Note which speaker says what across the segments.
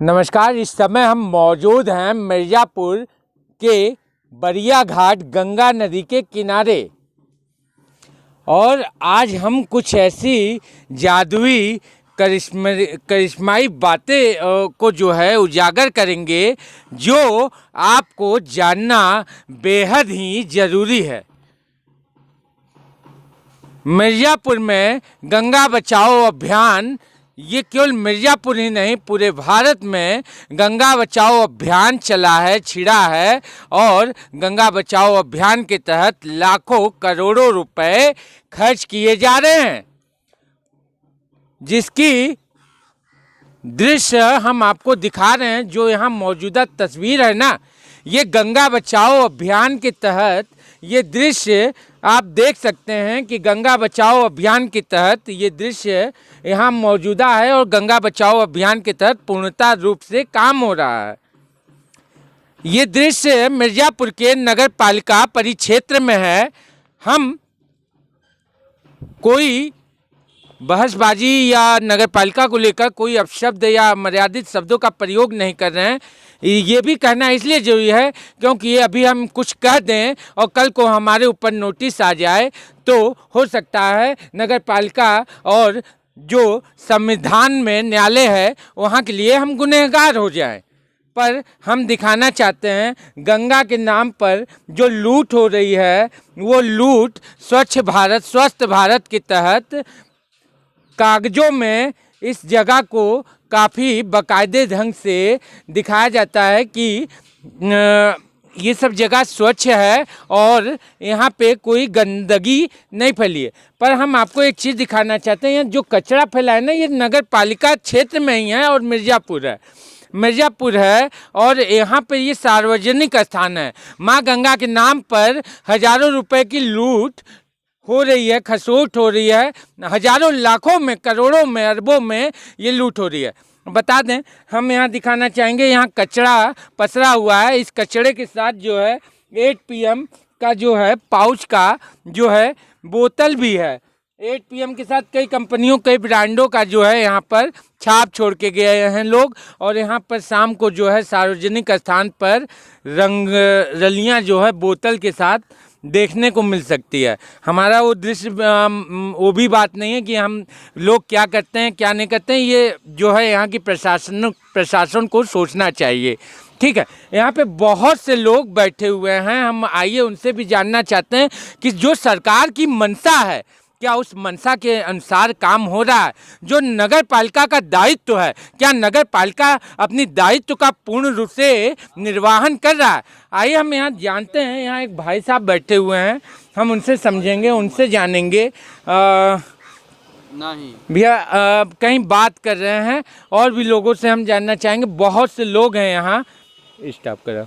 Speaker 1: नमस्कार। इस समय हम मौजूद हैं मिर्ज़ापुर के बरिया घाट गंगा नदी के किनारे और आज हम कुछ ऐसी जादुई करिश्माई बातें को जो है उजागर करेंगे जो आपको जानना बेहद ही ज़रूरी है। मिर्ज़ापुर में गंगा बचाओ अभियान, ये केवल मिर्ज़ापुर ही नहीं पूरे भारत में गंगा बचाओ अभियान चला है, छिड़ा है और गंगा बचाओ अभियान के तहत लाखों करोड़ों रुपए खर्च किए जा रहे हैं, जिसकी दृश्य हम आपको दिखा रहे हैं। जो यहाँ मौजूदा तस्वीर है ना, ये गंगा बचाओ अभियान के तहत ये दृश्य आप देख सकते हैं कि गंगा बचाओ अभियान के तहत ये दृश्य यहाँ मौजूदा है और गंगा बचाओ अभियान के तहत पूर्णतः रूप से काम हो रहा है। ये दृश्य मिर्ज़ापुर के नगर पालिका परिक्षेत्र में है। हम कोई बहसबाजी या नगर पालिका को लेकर कोई अपशब्द या मर्यादित शब्दों का प्रयोग नहीं कर रहे हैं। ये भी कहना इसलिए जरूरी है क्योंकि ये अभी हम कुछ कह दें और कल को हमारे ऊपर नोटिस आ जाए तो हो सकता है नगर पालिका और जो संविधान में न्यायालय है वहाँ के लिए हम गुनहगार हो जाएं। पर हम दिखाना चाहते हैं गंगा के नाम पर जो लूट हो रही है वो लूट स्वच्छ भारत स्वस्थ भारत के तहत कागजों में इस जगह को काफ़ी बाकायदे ढंग से दिखाया जाता है कि ये सब जगह स्वच्छ है और यहाँ पे कोई गंदगी नहीं फैली है। पर हम आपको एक चीज़ दिखाना चाहते हैं, जो कचरा फैला है ना, ये नगर पालिका क्षेत्र में ही है और मिर्ज़ापुर है और यहाँ पे ये सार्वजनिक स्थान है। माँ गंगा के नाम पर हज़ारों रुपए की लूट हो रही है, खसोट हो रही है, हजारों लाखों में करोड़ों में अरबों में ये लूट हो रही है। बता दें, हम यहाँ दिखाना चाहेंगे, यहाँ कचरा पसरा हुआ है। इस कचड़े के साथ जो है 8 PM का जो है पाउच का जो है बोतल भी है। 8 PM के साथ कई कंपनियों कई ब्रांडों का जो है यहाँ पर छाप छोड़ के गए हैं लोग। और यहाँ पर शाम को जो है सार्वजनिक स्थान पर रंग रलियाँ जो है बोतल के साथ देखने को मिल सकती है। हमारा वो दृश्य वो भी बात नहीं है कि हम लोग क्या करते हैं क्या नहीं करते हैं, ये जो है यहाँ की प्रशासन को सोचना चाहिए। ठीक है, यहाँ पे बहुत से लोग बैठे हुए हैं। हम आइए उनसे भी जानना चाहते हैं कि जो सरकार की मंशा है क्या उस मंशा के अनुसार काम हो रहा है। जो नगर पालिका का दायित्व है क्या नगर पालिका अपनी दायित्व का पूर्ण रूप से निर्वाहन कर रहा है। आइए हम यहाँ जानते हैं। यहाँ एक भाई साहब बैठे हुए हैं, हम उनसे समझेंगे, उनसे जानेंगे। नहीं भैया कहीं बात कर रहे हैं और भी लोगों से हम जानना चाहेंगे। बहुत से लोग हैं यहाँ। स्टॉप करो।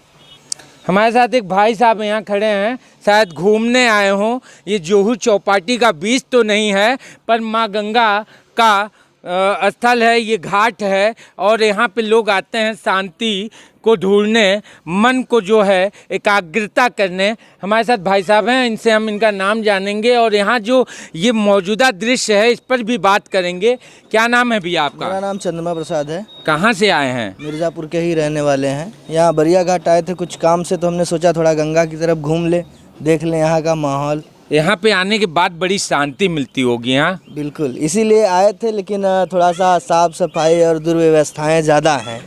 Speaker 1: हमारे साथ एक भाई साहब यहाँ खड़े हैं, शायद घूमने आए हों। ये जोहू चौपाटी का बीच तो नहीं है पर माँ गंगा का स्थल है, ये घाट है और यहाँ पे लोग आते हैं शांति को ढूंढने, मन को जो है एकाग्रता करने। हमारे साथ भाई साहब हैं, इनसे हम इनका नाम जानेंगे और यहाँ जो ये मौजूदा दृश्य है इस पर भी बात करेंगे। क्या नाम है भैया आपका?
Speaker 2: मेरा नाम चंद्रमा प्रसाद है।
Speaker 1: कहाँ से आए हैं?
Speaker 2: मिर्ज़ापुर के ही रहने वाले हैं। यहाँ बरिया घाट आए थे कुछ काम से, तो हमने सोचा थोड़ा गंगा की तरफ घूम ले, देख लें यहाँ का माहौल।
Speaker 1: यहाँ पे आने के बाद बड़ी शांति मिलती होगी यहाँ।
Speaker 2: बिल्कुल, इसीलिए आए थे, लेकिन थोड़ा सा साफ सफाई और दुर्व्यवस्थाएं ज़्यादा हैं।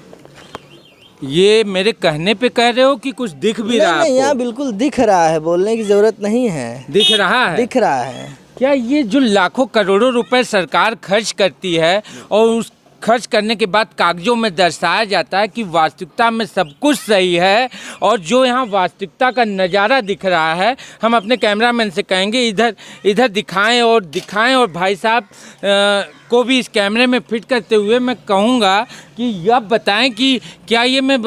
Speaker 1: ये मेरे कहने पे कह रहे हो कि कुछ दिख भी रहा है आपको?
Speaker 2: यहाँ बिल्कुल दिख रहा है, बोलने की ज़रूरत नहीं है।
Speaker 1: दिख रहा है?
Speaker 2: दिख रहा है।
Speaker 1: क्या ये जो लाखों करोड़ों रुपए सरकार खर्च करती है और उस खर्च करने के बाद कागजों में दर्शाया जाता है कि वास्तविकता में सब कुछ सही है और जो यहाँ वास्तविकता का नज़ारा दिख रहा है, हम अपने कैमरामैन से कहेंगे इधर दिखाएं और भाई साहब को भी इस कैमरे में फिट करते हुए मैं कहूँगा कि अब बताएं कि क्या ये मैं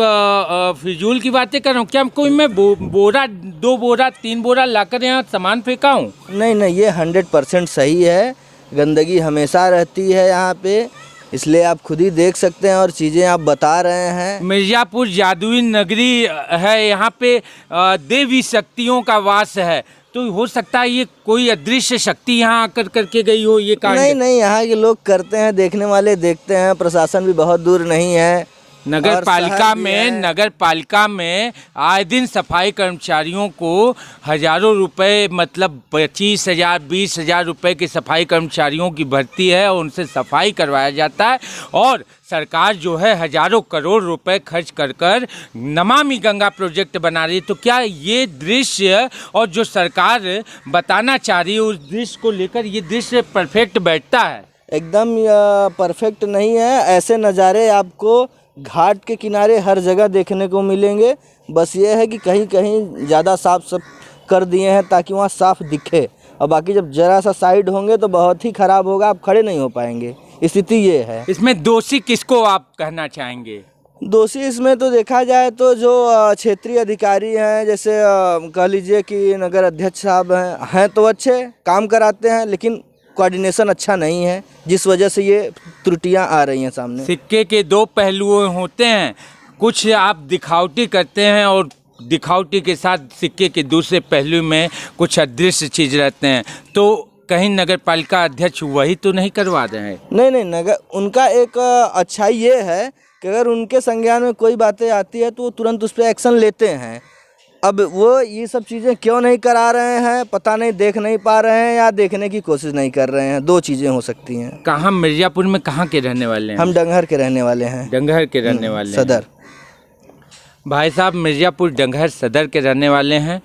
Speaker 1: फिजूल की बातें कर रहा हूँ? क्या कोई मैं बोरा 2 बोरा 3 बोरा लाकर यहाँ सामान फेंका हूँ?
Speaker 2: नहीं, ये 100% सही है। गंदगी हमेशा रहती है यहाँ पे, इसलिए आप खुद ही देख सकते हैं और चीज़ें आप बता रहे हैं।
Speaker 1: मिर्ज़ापुर जादुई नगरी है, यहाँ पे देवी शक्तियों का वास है। तो हो सकता है ये कोई अदृश्य शक्ति यहाँ आकर करके गई हो ये कांड।
Speaker 2: नहीं नहीं, यहाँ के लोग करते हैं, देखने वाले देखते हैं, प्रशासन भी बहुत दूर नहीं है।
Speaker 1: नगर
Speaker 2: और
Speaker 1: पालिका
Speaker 2: शहर भी
Speaker 1: में
Speaker 2: है।
Speaker 1: नगर पालिका में आए दिन सफाई कर्मचारियों को हजारों रुपए, मतलब 25,000 20,000 रुपए के सफाई कर्मचारियों की भर्ती है और उनसे सफाई करवाया जाता है। और सरकार जो है हजारों करोड़ रुपए खर्च कर कर नमामि गंगा प्रोजेक्ट बना रही है। तो क्या ये दृश्य और जो सरकार बताना चाह रही है उस दृश्य को लेकर ये दृश्य परफेक्ट बैठता है?
Speaker 2: एकदम परफेक्ट नहीं है। ऐसे नज़ारे आपको घाट के किनारे हर जगह देखने को मिलेंगे। बस ये है कि कहीं कहीं ज़्यादा साफ सब कर दिए हैं ताकि वहाँ साफ दिखे, और बाकी जब ज़रा सा साइड होंगे तो बहुत ही ख़राब होगा, आप खड़े नहीं हो पाएंगे। स्थिति ये है।
Speaker 1: इसमें दोषी किसको आप कहना चाहेंगे?
Speaker 2: दोषी इसमें तो देखा जाए तो जो क्षेत्रीय अधिकारी हैं, जैसे कह लीजिए कि नगर अध्यक्ष साहब हैं तो अच्छे काम कराते हैं, लेकिन कोऑर्डिनेशन अच्छा नहीं है, जिस वजह से ये त्रुटियां आ रही हैं सामने।
Speaker 1: सिक्के के दो पहलू होते हैं, कुछ आप दिखावटी करते हैं और दिखावटी के साथ सिक्के के दूसरे पहलू में कुछ अदृश्य चीज़ रहते हैं। तो कहीं नगर पालिका अध्यक्ष वही तो नहीं करवा रहे हैं?
Speaker 2: नहीं नहीं, नगर उनका एक अच्छाई ये है कि अगर उनके संज्ञान में कोई बातें आती है तो वो तुरंत उस पर एक्शन लेते हैं। अब वो ये सब चीज़ें क्यों नहीं करा रहे हैं पता नहीं, देख नहीं पा रहे हैं या देखने की कोशिश नहीं कर रहे हैं। दो चीज़ें हो सकती हैं।
Speaker 1: कहाँ, मिर्ज़ापुर में कहाँ के रहने वाले हैं?
Speaker 2: हम डंगहर के रहने वाले हैं।
Speaker 1: डंगहर के रहने वाले हैं।
Speaker 2: सदर।
Speaker 1: भाई साहब मिर्ज़ापुर डंगहर सदर के रहने वाले हैं।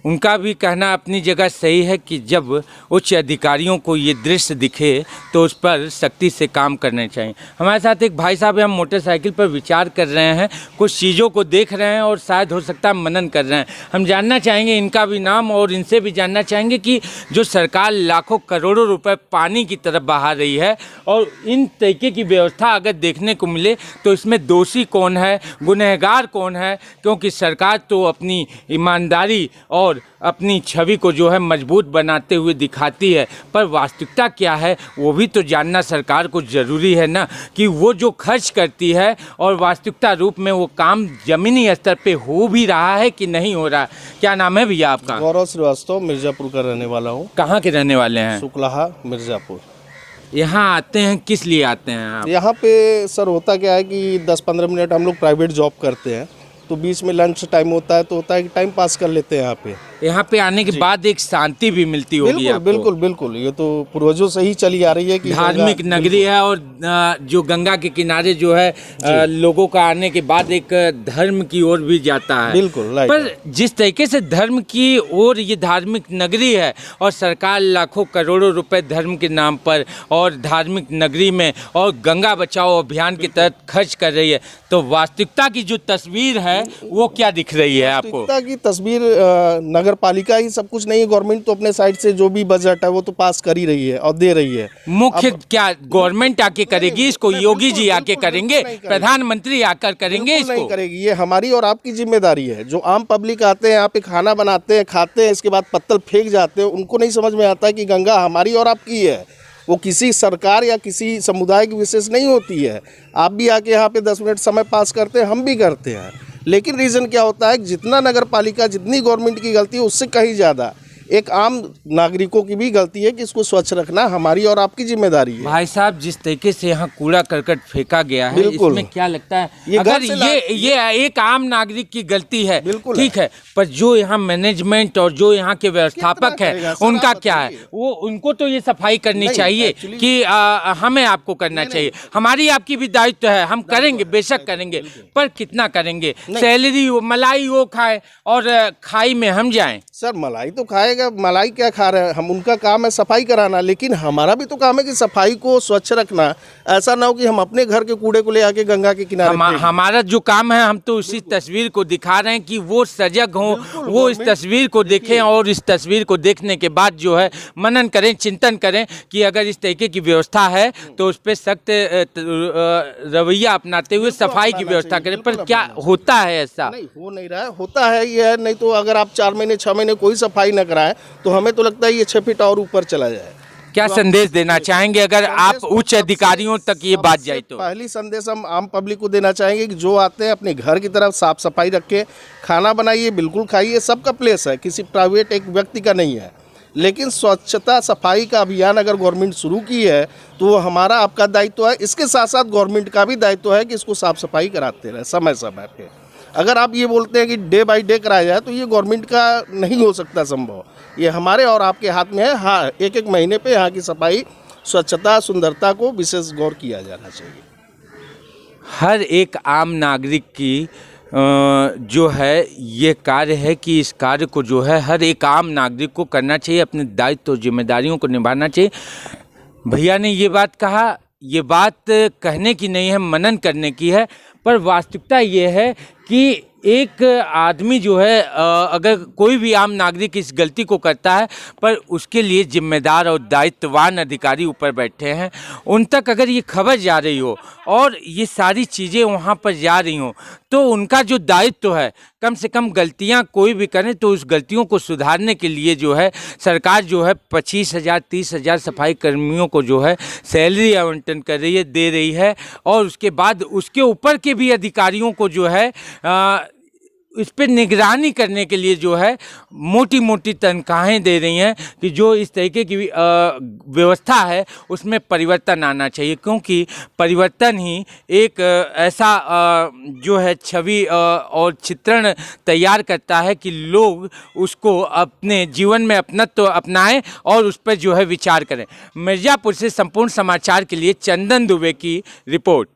Speaker 1: उनका भी कहना अपनी जगह सही है कि जब उच्च अधिकारियों को ये दृश्य दिखे तो उस पर सख्ती से काम करने चाहिए। हमारे साथ एक भाई साहब, हम मोटरसाइकिल पर विचार कर रहे हैं, कुछ चीज़ों को देख रहे हैं और शायद हो सकता है मनन कर रहे हैं। हम जानना चाहेंगे इनका भी नाम और इनसे भी जानना चाहेंगे कि जो सरकार लाखों करोड़ों रुपए पानी की तरफ बहा रही है और इन तरीके की व्यवस्था अगर देखने को मिले तो इसमें दोषी कौन है, गुनहगार कौन है? क्योंकि सरकार तो अपनी ईमानदारी और अपनी छवि को जो है मजबूत बनाते हुए दिखाती है, पर वास्तविकता क्या है वो भी तो जानना सरकार को ज़रूरी है ना, कि वो जो खर्च करती है और वास्तविकता रूप में वो काम ज़मीनी स्तर पे हो भी रहा है कि नहीं हो रहा। क्या नाम है भैया आपका?
Speaker 3: गौरव श्रीवास्तव, मिर्ज़ापुर का रहने वाला हूँ।
Speaker 1: कहाँ के रहने वाले हैं?
Speaker 3: शुक्लाहा, मिर्ज़ापुर।
Speaker 1: यहाँ आते हैं, किस लिए आते हैं आप?
Speaker 3: यहाँ पे सर होता क्या है कि 10-15 मिनट हम लोग प्राइवेट जॉब करते हैं, तो बीच में लंच टाइम होता है तो होता है कि टाइम पास कर लेते हैं यहाँ पे।
Speaker 1: यहाँ पे आने के बाद एक शांति भी मिलती होगी
Speaker 3: बिल्कुल
Speaker 1: आपको।
Speaker 3: बिल्कुल बिल्कुल, ये तो पूर्वजों से ही चली आ रही है कि
Speaker 1: धार्मिक नगरी है और जो गंगा के किनारे जो है लोगों का आने के बाद एक धर्म की ओर भी जाता है।
Speaker 3: बिल्कुल राइट।
Speaker 1: पर जिस तरीके से धर्म की ओर ये धार्मिक नगरी है और सरकार लाखों करोड़ों रुपए धर्म के नाम पर और धार्मिक नगरी में और गंगा बचाओ अभियान के तहत खर्च कर रही है, तो वास्तविकता की जो तस्वीर है वो क्या दिख रही है आपको?
Speaker 3: वास्तविकता की तस्वीर नगर पालिका ही सब कुछ नहीं है। गवर्नमेंट तो अपने साइड से जो भी बजट है वो तो पास कर ही रही है और दे रही है।
Speaker 1: मुख्य क्या गवर्नमेंट आके करेगी इसको? योगी जी आके करेंगे? प्रधानमंत्री आकर करेंगे इसको?
Speaker 3: नहीं करेगी। ये हमारी और आपकी जिम्मेदारी है। जो आम पब्लिक आते हैं यहाँ पे खाना बनाते हैं, खाते हैं, इसके बाद पत्तल फेंक जाते हैं, उनको नहीं समझ में आता है कि गंगा हमारी और आपकी है, वो किसी सरकार या किसी समुदाय की विशेष नहीं होती है। आप भी आके यहाँ पे 10 मिनट समय पास करते हैं, हम भी करते हैं, लेकिन रीज़न क्या होता है, जितना नगर पालिका, जितनी गवर्नमेंट की गलती है उससे कहीं ज़्यादा एक आम नागरिकों की भी गलती है कि इसको स्वच्छ रखना हमारी और आपकी जिम्मेदारी है।
Speaker 1: भाई साहब, जिस तरीके से यहाँ कूड़ा करकट फेंका गया है, इसमें क्या लगता है
Speaker 3: ये
Speaker 1: अगर
Speaker 3: घर से
Speaker 1: ये एक आम नागरिक की गलती है,
Speaker 3: बिल्कुल
Speaker 1: ठीक है, पर जो यहाँ मैनेजमेंट और जो यहाँ के व्यवस्थापक है
Speaker 3: करेगा? सर,
Speaker 1: उनका
Speaker 3: आप
Speaker 1: क्या है?
Speaker 3: बताइए।
Speaker 1: वो उनको तो ये सफाई करनी
Speaker 3: नहीं,
Speaker 1: चाहिए
Speaker 3: actually-
Speaker 1: कि हमें आपको करना चाहिए। हमारी आपकी भी दायित्व है, हम करेंगे, बेशक करेंगे, पर कितना करेंगे? सैलरी मलाई वो खाए और खाई में हम जाएं।
Speaker 3: सर मलाई तो खाएगा, मलाई क्या खा रहे हैं हम? उनका काम है सफाई कराना, लेकिन हमारा भी तो काम है कि सफाई को स्वच्छ रखना। ऐसा ना हो कि हम अपने घर के कूड़े को ले आके गंगा के किनारे फेंक दें।
Speaker 1: हमारा जो काम है, हम तो उसी तस्वीर को दिखा रहे हैं कि वो सजग हों, वो इस तस्वीर को देखें और इस तस्वीर को देखने के बाद जो है मनन करें, चिंतन करें कि अगर इस तरीके की व्यवस्था है तो उस पर सख्त रवैया अपनाते हुए सफाई की व्यवस्था करें। पर क्या होता है ऐसा?
Speaker 3: नहीं हो नहीं रहा है, होता है ये है। नहीं तो अगर आप 4 महीने 6 महीने कोई सफाई न कराएं तो हमें तो लगता है ये 6 फीट और ऊपर चला जाए।
Speaker 1: क्या संदेश देना चाहेंगे अगर आप
Speaker 3: संदेश
Speaker 1: उच्च
Speaker 3: सबसे-
Speaker 1: अधिकारियों तक ये बात
Speaker 3: सबसे
Speaker 1: जाए तो?
Speaker 3: पहली संदेश हम आम पब्लिक को देना चाहेंगे कि जो आते हैं अपने घर की तरफ साफ सफाई रखें, खाना बनाइए, बिल्कुल खाइए, सबका प्लेस है, किसी प्राइवेट एक व्यक्ति का नहीं है। लेकिन स्वच्छता सफाई का अभियान अगर गवर्नमेंट शुरू की है तो वो हमारा आपका दायित्व है। इसके साथ साथ गवर्नमेंट का भी दायित्व है कि इसको साफ सफाई कराते रहे समय समय पे। अगर आप ये बोलते हैं कि डे बाय डे कराया जाए तो ये गवर्नमेंट का नहीं हो सकता संभव, ये हमारे और आपके हाथ में है। हाँ, एक एक महीने पे यहाँ की सफाई, स्वच्छता, सुंदरता को विशेष गौर किया जाना चाहिए।
Speaker 1: हर एक आम नागरिक की जो है ये कार्य है कि इस कार्य को जो है हर एक आम नागरिक को करना चाहिए, अपने दायित्व और जिम्मेदारियों को निभाना चाहिए। भैया ने ये बात कहा, ये बात कहने की नहीं है, मनन करने की है। पर वास्तविकता ये है कि एक आदमी जो है अगर कोई भी आम नागरिक इस गलती को करता है पर उसके लिए जिम्मेदार और दायित्ववान अधिकारी ऊपर बैठे हैं, उन तक अगर ये खबर जा रही हो और ये सारी चीज़ें वहाँ पर जा रही हों तो उनका जो दायित्व है, कम से कम गलतियाँ कोई भी करें तो उस गलतियों को सुधारने के लिए जो है सरकार जो है 25,000 30,000 सफाई कर्मियों को जो है सैलरी आवंटन कर रही है, दे रही है। और उसके बाद उसके ऊपर के भी अधिकारियों को जो है इस पर निगरानी करने के लिए जो है मोटी मोटी तनख्वाहें दे रही हैं कि जो इस तरीके की व्यवस्था है उसमें परिवर्तन आना चाहिए, क्योंकि परिवर्तन ही एक ऐसा जो है छवि और चित्रण तैयार करता है कि लोग उसको अपने जीवन में अपनत्व अपनाएं और उस पर जो है विचार करें। मिर्ज़ापुर से संपूर्ण समाचार के लिए चंदन दुबे की रिपोर्ट।